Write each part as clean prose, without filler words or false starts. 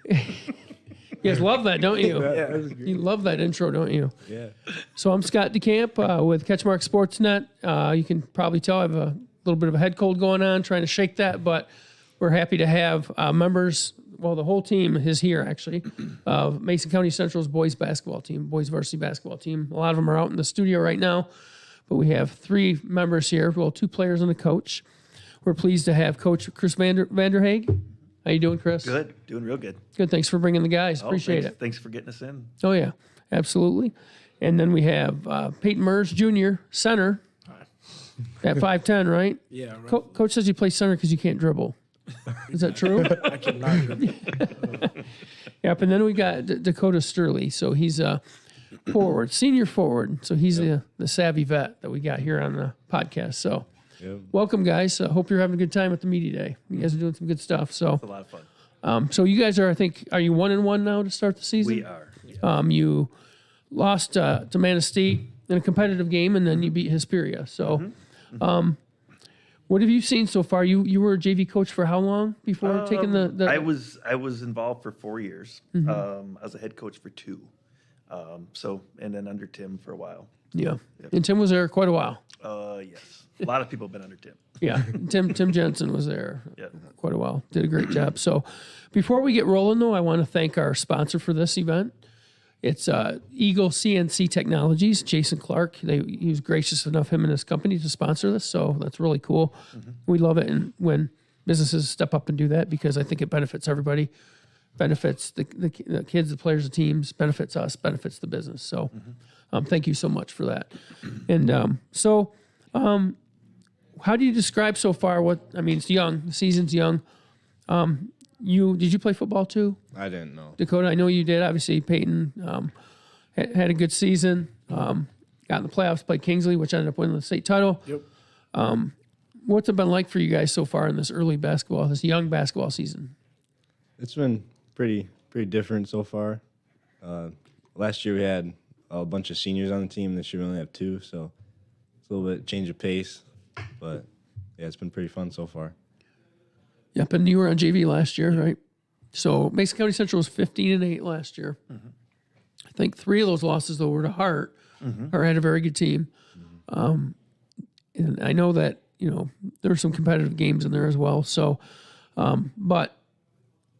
You guys love that, don't you? Yeah. You love that intro, don't you? Yeah. So I'm Scott DeCamp with CatchMark SportsNet. You can probably tell I have a little bit of a head cold going on, trying to shake that, but we're happy to have members. Well, the whole team is here, actually, of Mason County Central's boys basketball team, boys varsity basketball team. A lot of them are out in the studio right now, but we have 3 members here, well, 2 players and a coach. We're pleased to have Coach Chris Vanderhaeg. How you doing, Chris? Good. Doing real good. Good. Thanks for bringing the guys. Appreciate it. Thanks for getting us in. Oh, yeah, absolutely. And then we have Peyton Mers Jr., center, at 5'10", right? Yeah. Right. Coach says you play center because you can't dribble. Is that true? I cannot dribble. Yep. And then we got Dakota Sturley. So he's a forward, senior forward. So he's the savvy vet that we got here on the podcast. So welcome, guys. Hope you're having a good time at the media day. You guys are doing some good stuff. So It's a lot of fun. So you guys are, I think, are you 1-1 now to start the season? We are. You lost to Manistee in a competitive game, and then you beat Hesperia. So, what have you seen so far? You were a JV coach for how long before taking the? I was involved for 4 years. I was a head coach for 2. And then under Tim for a while. Yeah, and Tim was there quite a while. Yes. A lot of people have been under Tim. Yeah, Tim Jensen was there Yeah. quite a while. Did a great job. So, before we get rolling, though, I want to thank our sponsor for this event. It's Eagle CNC Technologies, Jason Clark. He was gracious enough, him and his company, to sponsor this, so that's really cool. We love it and when businesses step up and do that, because I think it benefits everybody, benefits the kids, the players, the teams, benefits us, benefits the business. So thank you so much for that. And how do you describe so far it's young, the season's young. Did you play football too? I didn't know. Dakota, I know you did. Obviously, Peyton had a good season. Got in the playoffs, played Kingsley, which ended up winning the state title. Yep. What's it been like for you guys so far in this this young basketball season? It's been pretty different so far. Last year we had a bunch of seniors on the team. This year we only have 2, so it's a little bit change of pace. But yeah, it's been pretty fun so far. Yep, and you were on JV last year, right? So Mason County Central was 15-8 last year. I think 3 of those losses, though, were to Hart. Hart had a very good team. And I know that, there were some competitive games in there as well. So, but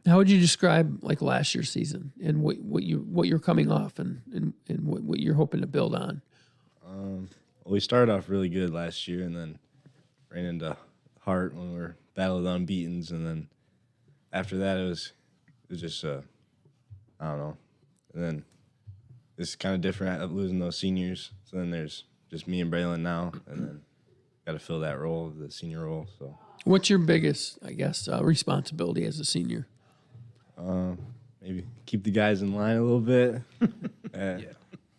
how would you describe like last year's season and what you're coming off and what you're hoping to build on? Well, we started off really good last year and then ran into Hart when we were battled unbeatens, and then after that it was just I don't know. And then it's kind of different of losing those seniors. So then there's just me and Braylon now, and then got to fill that role, the senior role. So what's your biggest, I guess, responsibility as a senior? Maybe keep the guys in line a little bit.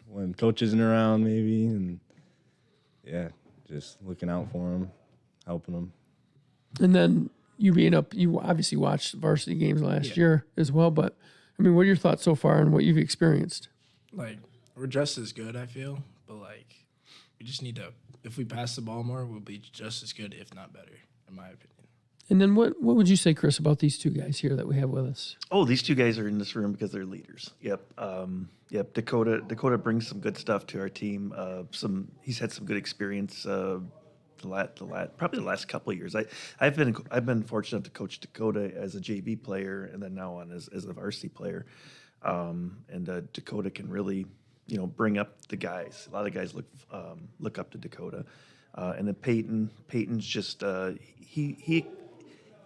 When coach isn't around, maybe, and just looking out for them, helping them. And then you obviously watched varsity games last year as well, but I mean, what are your thoughts so far on what you've experienced? Like, we're just as good, I feel, but like, we just need to. If we pass the ball more, we'll be just as good, if not better, in my opinion. And then what would you say, Chris, about these 2 guys here that we have with us? Oh, these 2 guys are in this room because they're leaders. Yep. Dakota brings some good stuff to our team. He's had some good experience. Probably the last couple of years. I've been fortunate to coach Dakota as a JV player and then now on as a varsity player. Dakota can really, bring up the guys. A lot of guys look up to Dakota. And then Peyton's just a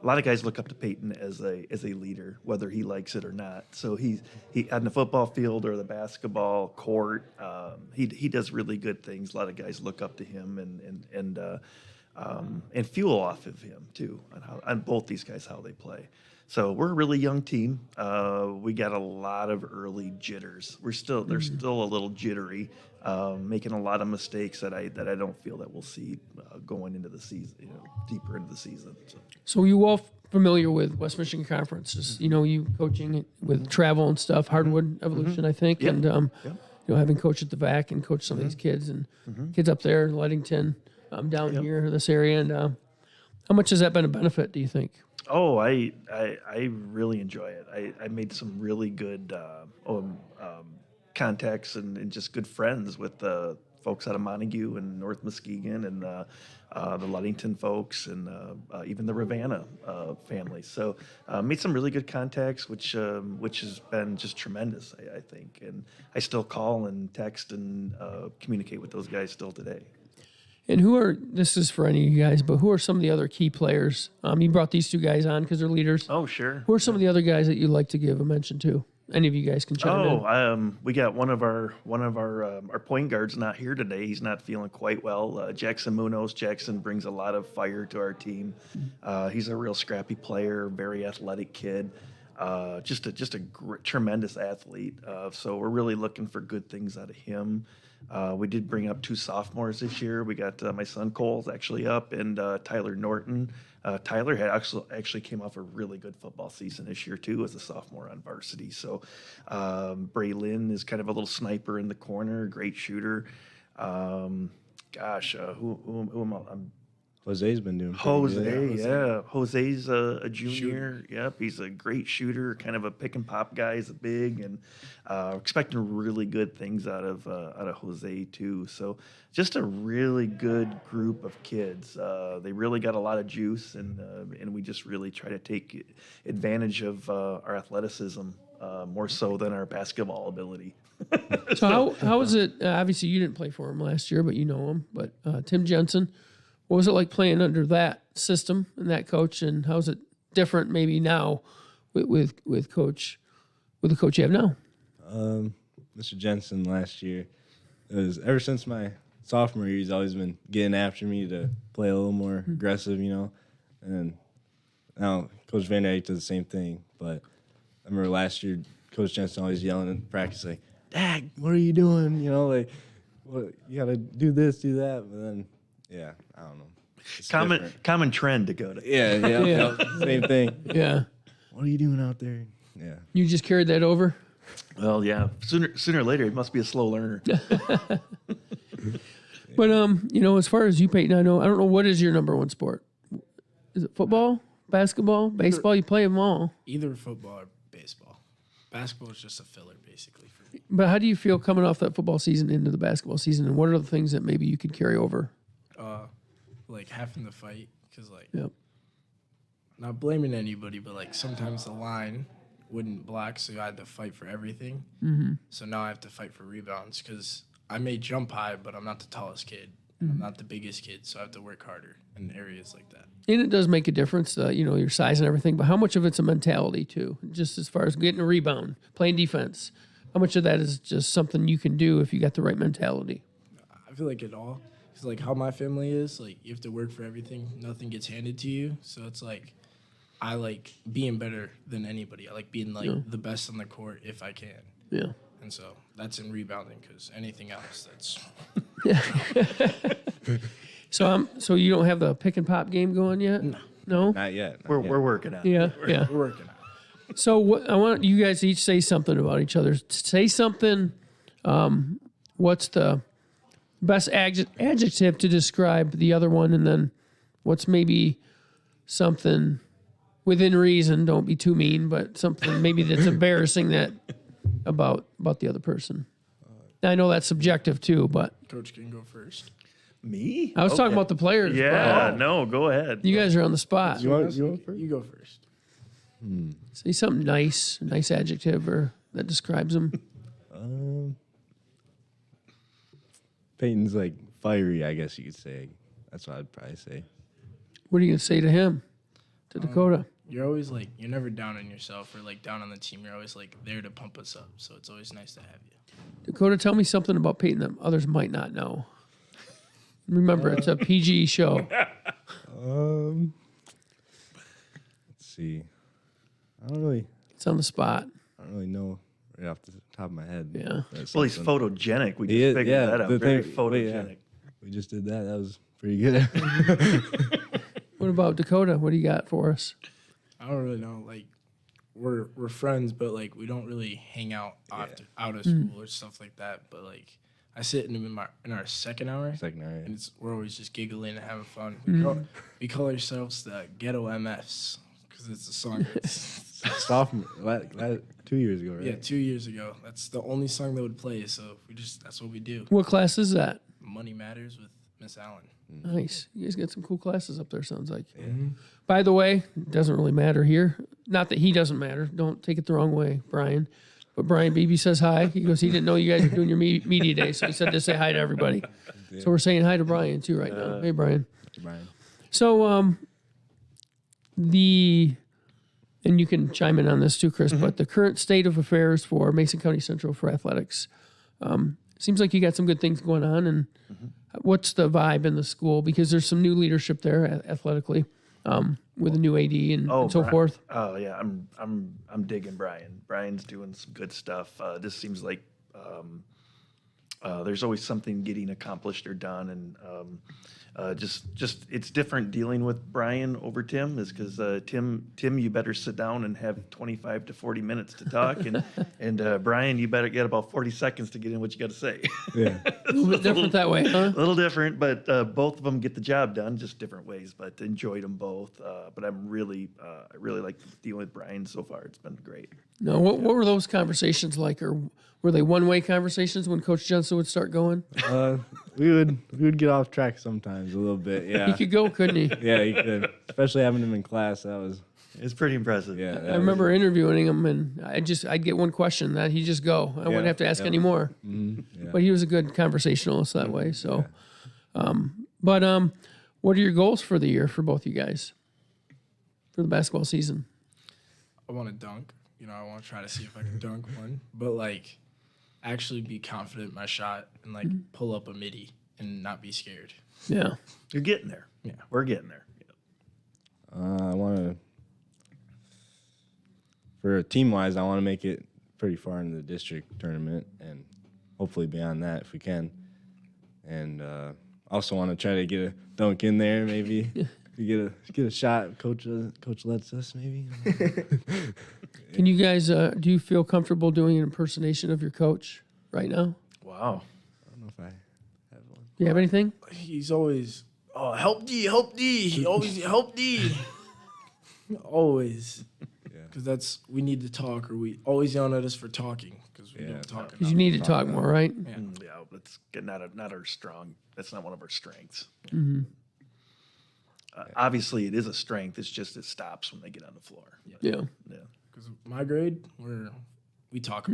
lot of guys look up to Peyton as a leader, whether he likes it or not. So he on the football field or the basketball court, he does really good things. A lot of guys look up to him and fuel off of him too on both these guys how they play. So we're a really young team. We got a lot of early jitters. They're still a little jittery, making a lot of mistakes that I don't feel that we'll see going into the season, deeper into the season. So you all familiar with West Michigan Conference? Just, you coaching with travel and stuff, Hardwood Evolution, I think, Yep. and having coached at the VAC and coached some of these kids and kids up there, Ludington, down here in this area, and how much has that been a benefit? Do you think? Oh, I really enjoy it. I made some really good contacts and just good friends with the folks out of Montague and North Muskegon and the Ludington folks and even the Ravenna family. So made some really good contacts, which has been just tremendous, I think. And I still call and text and communicate with those guys still today. And this is for any of you guys, but who are some of the other key players? You brought these two guys on because they're leaders. Oh, sure. Who are some of the other guys that you'd like to give a mention to? Any of you guys can chime in. We got one of our point guards not here today. He's not feeling quite well. Jackson Munoz. Jackson brings a lot of fire to our team. He's a real scrappy player, very athletic kid. Just a tremendous athlete. So we're really looking for good things out of him. We did bring up 2 sophomores this year. We got my son Cole's actually up, and Tyler Norton. Tyler had actually came off a really good football season this year too as a sophomore on varsity. So Bray Lynn is kind of a little sniper in the corner, great shooter. Who am I? Jose's been doing pretty Jose, good. yeah. Jose's a junior. Yep, he's a great shooter, kind of a pick and pop guy. He's big, and expecting really good things out of Jose too. So just a really good group of kids. They really got a lot of juice, and we just really try to take advantage of our athleticism more so than our basketball ability. So how is it? Obviously, you didn't play for him last year, but you know him. But Tim Jensen. What was it like playing under that system and that coach, and how's it different maybe now with the coach you have now? Mr. Jensen last year, it was ever since my sophomore year, he's always been getting after me to play a little more aggressive, And now Coach Van Dyke does the same thing. But I remember last year, Coach Jensen always yelling in practice like, "Dag, what are you doing?" What, you got to do this, do that. But then, yeah, I don't know. It's different. Common trend to go to. Yeah, same thing. Yeah. What are you doing out there? Yeah. You just carried that over? Well, yeah. Sooner or later, he must be a slow learner. But as far as you, Peyton, I don't know, what is your number one sport? Is it football, basketball, baseball? You play them all. Either football or baseball. Basketball is just a filler, basically, for me. But how do you feel coming off that football season into the basketball season, and what are the things that maybe you could carry over? Like having to fight, because Yep. not blaming anybody, but sometimes the line wouldn't block, so I had to fight for everything. Mm-hmm. So now I have to fight for rebounds, because I may jump high, but I'm not the tallest kid. I'm not the biggest kid, so I have to work harder in areas like that. And it does make a difference, your size and everything, but how much of it's a mentality too? Just as far as getting a rebound, playing defense, how much of that is just something you can do if you got the right mentality? I feel like it all. Because how my family is, you have to work for everything. Nothing gets handed to you. So it's I like being better than anybody. I like being the best on the court if I can. Yeah. And so that's in rebounding, because anything else, that's... So you don't have the pick and pop game going yet? No? Not yet. We're working on it. Yeah, yeah. We're working on it. So I want you guys to each say something about each other. Say something. What's the best adjective to describe the other one, and then what's maybe something within reason? Don't be too mean, but something maybe that's embarrassing that about the other person. I know that's subjective too, but Coach can go first. Me? I was talking about the players. Yeah, bro. no, go ahead. You guys are on the spot. You want first? You go first. Say something nice adjective or that describes them. Peyton's fiery, I guess you could say. That's what I'd probably say. What are you gonna say to him? To Dakota? You're always you're never down on yourself or down on the team. You're always there to pump us up. So it's always nice to have you. Dakota, tell me something about Peyton that others might not know. Remember, it's a PG show. Let's see. It's on the spot. I don't really know right off the top of my head. Yeah. Well, he's photogenic. We He just is, figured yeah, that out. the Very thing- photogenic. We just did that. That was pretty good. What about Dakota? What do you got for us? I don't really know. We're friends, but we don't really hang out out of school or stuff like that. But I sit in our second hour. Second hour, yeah. And we're always just giggling and having fun. We call ourselves the ghetto MFs, because because it's a song. Sophomore, 2 years ago, right? Yeah, 2 years ago. That's the only song that would play. So that's what we do. What class is that? Money Matters with Miss Allen. Nice. You guys got some cool classes up there, sounds like. By the way, it doesn't really matter here. Not that he doesn't matter. Don't take it the wrong way, Brian. But Brian Beebe says hi. He goes, he didn't know you guys were doing your media day, so he said to say hi to everybody. So we're saying hi to Brian, too, right now. Hey, Brian. Brian. So and you can chime in on this too, Chris, but the current state of affairs for Mason County Central for athletics, seems like you got some good things going on. And what's the vibe in the school? Because there's some new leadership there athletically, with a new AD and so forth. Oh yeah, I'm digging Brian. Brian's doing some good stuff. This seems like there's always something getting accomplished or done, and just it's different dealing with Brian over Tim is because Tim, you better sit down and have 25 to 40 minutes to talk, and Brian, you better get about 40 seconds to get in what you got to say. Yeah. A little bit different that way, huh? A little different, but both of them get the job done, just different ways. But enjoyed them both. But I really like dealing with Brian so far. It's been great. No, what were those conversations like, or were they one-way conversations when Coach Jensen would start going? We would get off track sometimes a little bit. Yeah. He could go, couldn't he? Yeah, he could. Especially having him in class, that was. It's pretty impressive. Yeah. I remember interviewing him, and I'd get one question, that he'd just go. I wouldn't have to ask any more. Yeah. But he was a good conversationalist that way. So, what are your goals for the year for both you guys for the basketball season? I want to dunk. I want to try to see if I can dunk one, but like actually be confident in my shot and like pull up a midi and not be scared. Yeah, You're getting there. Yeah. We're getting there. I want to, for team-wise, I want to make it pretty far into the district tournament and hopefully beyond that if we can. And also want to try to get a dunk in there, maybe. Get a shot. Coach lets us, maybe. Can you guys, do you feel comfortable doing an impersonation of your coach right now? Wow. I don't know if I have one. Do you have anything? He's always, help D. He always, help D. Always. Yeah. Because we need to talk, or we always yelling at us for talking because we don't talk Because you need to talk more, right? Yeah. Yeah, that's not our strong. That's not one of our strengths. Obviously, it is a strength. It's just it stops when they get on the floor. Yeah. Yeah. Because my grade, we talk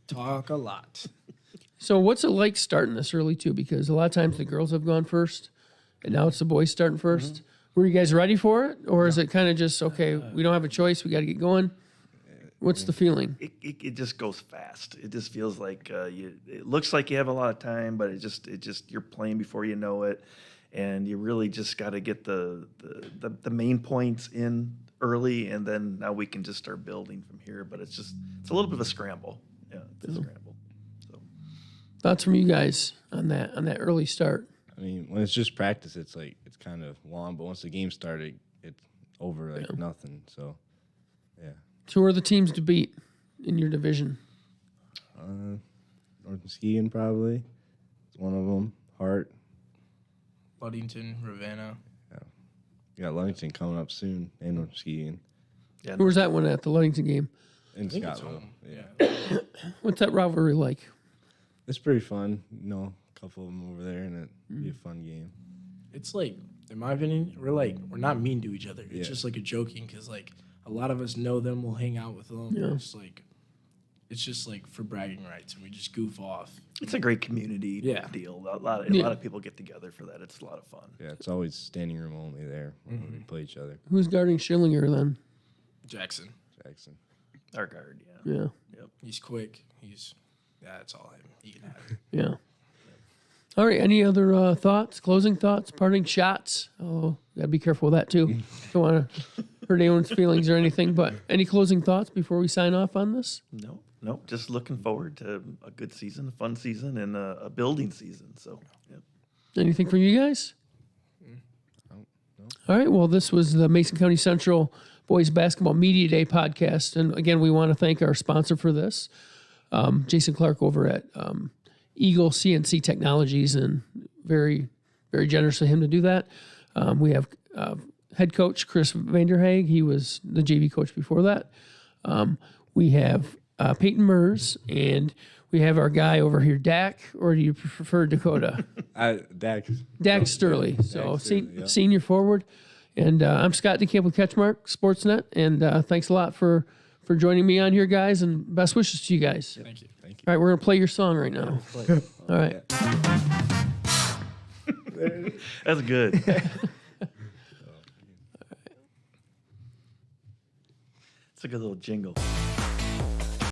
talk a lot. So what's it like starting this early too? Because a lot of times the girls have gone first, and now it's the boys starting first. Were you guys ready for it, or is it kind of just okay? We don't have a choice. We got to get going. What's the feeling? It just goes fast. It just feels like it looks like you have a lot of time, but it just you're playing before you know it, and you really just got to get the main points in early, and then now we can just start building from here. But it's a little bit of a scramble. Yeah, it's a scramble. So Thoughts from you guys on that early start? I mean, when it's just practice, it's kind of long, but once the game started, it's over like nothing. So, yeah. So who are the teams to beat in your division? North Muskegon probably. It's one of them. Hart. Ludington, Ravenna. We got Ludington coming up soon, and North Muskegon. yeah, Who was that one at the Ludington game? In think it's Scottsville. home. Yeah. What's that rivalry like? It's pretty fun. A couple of them over there, and it'd be a fun game. It's like, in my opinion, we're not mean to each other. It's Yeah. just like a joking because like a lot of us know them. We'll hang out with them. Yeah. It's just like for bragging rights, and we just goof off. it's a great community Yeah. deal. A lot of people get together for that. It's a lot of fun. Yeah, it's always standing room only there when we play each other. Who's guarding Schillinger then? Jackson, Jackson. Our guard, yeah. Yeah. he's quick. That's all him. He can have it. Yeah. All right. Any other thoughts, closing thoughts, parting shots? Oh, got to be careful with that too. Don't want to hurt anyone's feelings or anything, but any closing thoughts before we sign off on this? No, just looking forward to a good season, a fun season, and a building season. So, yeah. Anything from you guys? No. All right. Well, this was the Mason County Central Boys Basketball Media Day podcast. And again, we want to thank our sponsor for this, Jason Clark over at Eagle CNC Technologies, and very, very generous of him to do that. We have head coach Chris Vanderhaeg. He was the JV coach before that. We have Peyton Mers, and we have our guy over here, Dak, or do you prefer Dakota? Dak. Dak Sturley. So Sturley, yep. senior forward. And I'm Scott DeCamp with CatchMark, SportsNet. And thanks a lot for joining me on here, guys, and best wishes to you guys. Thank you. Thank you. All right, we're going to play your song right now. All right. That's good. It's a good little jingle.